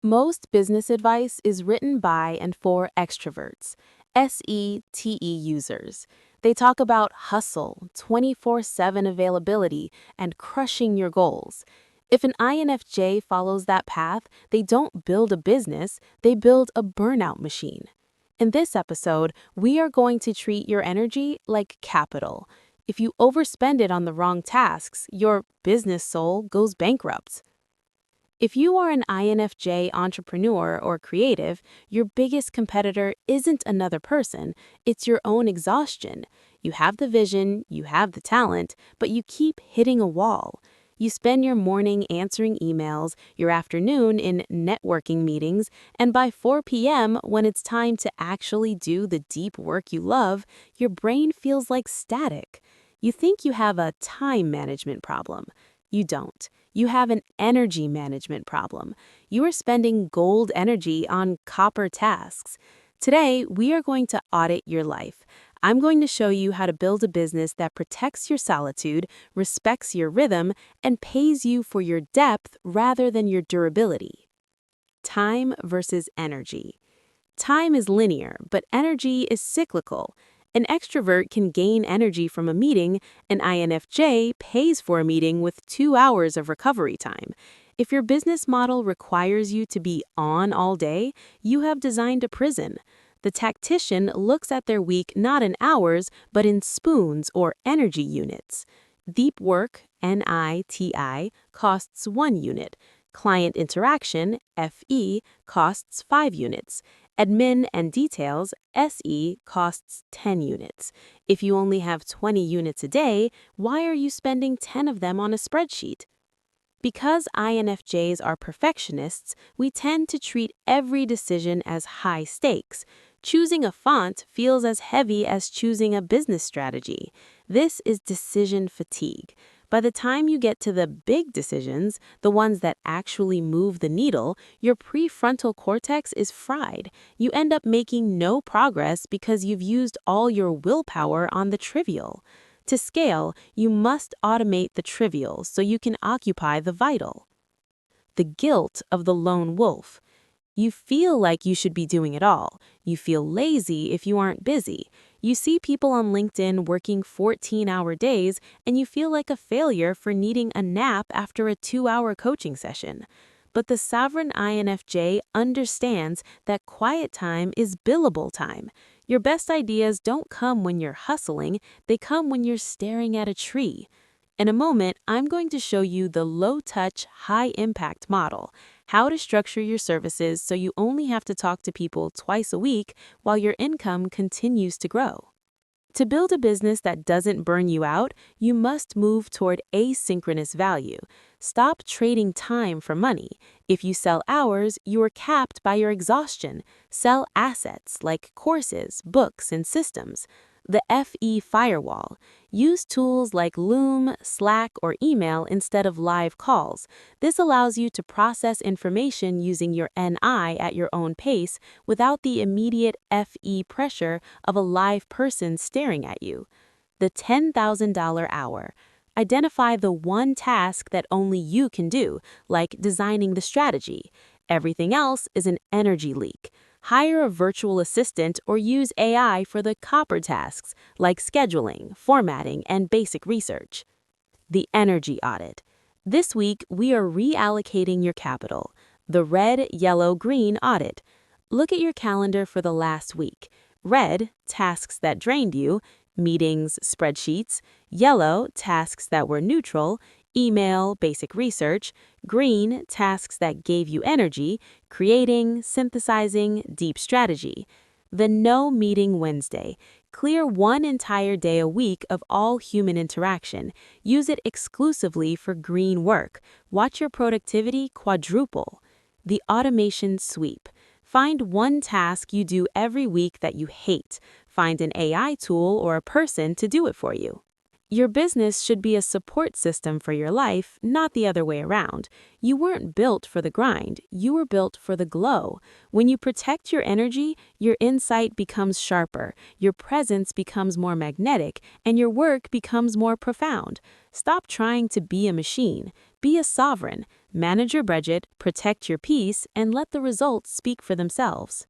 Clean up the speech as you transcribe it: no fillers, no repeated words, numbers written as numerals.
Most business advice is written by and for extroverts, SETE users. They talk about hustle, 24/7 availability, and crushing your goals. If an INFJ follows that path, they don't build a business, they build a burnout machine. In this episode, we are going to treat your energy like capital. If you overspend it on the wrong tasks, your business soul goes bankrupt. If you are an INFJ entrepreneur or creative, your biggest competitor isn't another person, it's your own exhaustion. You have the vision, you have the talent, but you keep hitting a wall. You spend your morning answering emails, your afternoon in networking meetings, and by 4 p.m., when it's time to actually do the deep work you love, your brain feels like static. You think you have a time management problem. You don't. You have an energy management problem. You are spending gold energy on copper tasks. Today, we are going to audit your life. I'm going to show you how to build a business that protects your solitude, respects your rhythm, and pays you for your depth rather than your durability. Time versus energy. Time is linear, but energy is cyclical. An extrovert can gain energy from a meeting, an INFJ pays for a meeting with 2 hours of recovery time. If your business model requires you to be on all day, you have designed a prison. The tactician looks at their week not in hours, but in spoons or energy units. Deep work, NITI, costs 1 unit. Client interaction, FE, costs 5 units. Admin and details, SE, costs 10 units. If you only have 20 units a day, why are you spending 10 of them on a spreadsheet? Because INFJs are perfectionists, we tend to treat every decision as high stakes. Choosing a font feels as heavy as choosing a business strategy. This is decision fatigue. By the time you get to the big decisions, the ones that actually move the needle, your prefrontal cortex is fried. You end up making no progress because you've used all your willpower on the trivial. To scale, you must automate the trivial so you can occupy the vital. The guilt of the lone wolf. You feel like you should be doing it all. You feel lazy if you aren't busy. You see people on LinkedIn working 14-hour days, and you feel like a failure for needing a nap after a 2-hour coaching session. But the sovereign INFJ understands that quiet time is billable time. Your best ideas don't come when you're hustling, they come when you're staring at a tree. In a moment, I'm going to show you the low-touch, high-impact model, how to structure your services so you only have to talk to people twice a week while your income continues to grow. To build a business that doesn't burn you out, you must move toward asynchronous value. Stop trading time for money. If you sell hours, you are capped by your exhaustion. Sell assets like courses, books, and systems. The Fe-Firewall. Use tools like Loom, Slack, or email instead of live calls. This allows you to process information using your NI at your own pace without the immediate FE pressure of a live person staring at you. The $10,000 hour. Identify the one task that only you can do, like designing the strategy. Everything else is an energy leak. Hire a virtual assistant or use AI for the copper tasks like scheduling, formatting, and basic research. The energy audit. This week, we are reallocating your capital. The red, yellow, green audit. Look at your calendar for the last week. Red, tasks that drained you, meetings, spreadsheets. Yellow, tasks that were neutral, email, basic research. Green, tasks that gave you energy, creating, synthesizing, deep strategy. The No Meeting Wednesday. Clear one entire day a week of all human interaction. Use it exclusively for green work. Watch your productivity quadruple. The automation sweep. Find one task you do every week that you hate. Find an AI tool or a person to do it for you. Your business should be a support system for your life, not the other way around. You weren't built for the grind, you were built for the glow. When you protect your energy, your insight becomes sharper, your presence becomes more magnetic, and your work becomes more profound. Stop trying to be a machine. Be a sovereign. Manage your budget, protect your peace, and let the results speak for themselves.